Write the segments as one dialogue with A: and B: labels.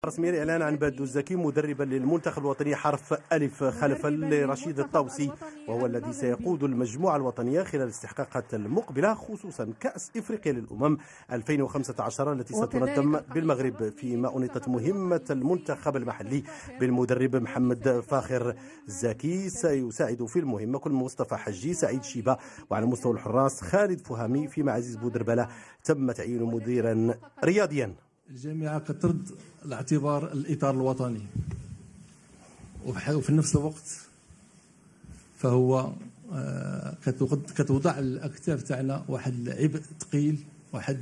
A: رسميا الإعلان عن بادو الزكي مدربا للمنتخب الوطني حرف ألف خلفا لرشيد الطوسي، وهو الذي سيقود المجموعة الوطنية خلال الاستحقاقات المقبلة، خصوصا كأس إفريقيا للأمم 2015 التي ستنظم بالمغرب، فيما أنيطت مهمة المنتخب المحلي بالمدرب محمد فاخر الزكي. سيساعد في المهمة كل مصطفى حجي، سعيد شيبة، وعلى مستوى الحراس خالد فهامي، فيما عزيز بودربالة تم تعيينه مديرا رياضيا.
B: الجامعة كترد الاعتبار الإطار الوطني، وفي نفس الوقت فهو كتوضع على الأكتاف تاعنا واحد العبء ثقيل، واحد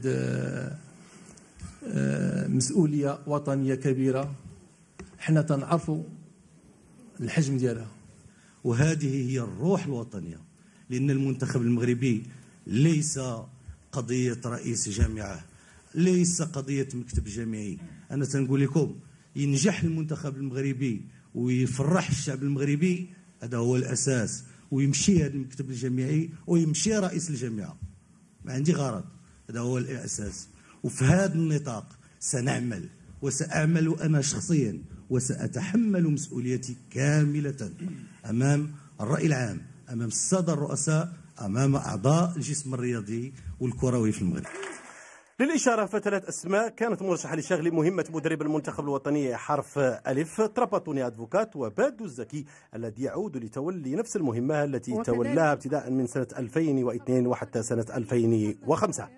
B: مسؤولية وطنية كبيرة حنا تنعرفوا الحجم ديالها.
C: وهذه هي الروح الوطنية، لأن المنتخب المغربي ليس قضية رئيس جامعة، ليس قضية مكتب جامعي. أنا تنقول لكم ينجح المنتخب المغربي ويفرح الشعب المغربي، هذا هو الأساس، ويمشي هذا المكتب الجامعي ويمشي رئيس الجامعة، ما عندي غرض، هذا هو الأساس. وفي هذا النطاق سنعمل، وسأعمل أنا شخصيا، وسأتحمل مسؤوليتي كاملة أمام الرأي العام، أمام السادة الرؤساء، أمام أعضاء الجسم الرياضي والكروي في المغرب.
A: للإشارة فثلاث أسماء كانت مرشحة لشغل مهمة مدرب المنتخب الوطني حرف ألف: تراباتوني أدفوكات، وبادو الزكي الذي يعود لتولي نفس المهمة التي تولاها ابتداء من سنة 2002 وحتى سنة 2005.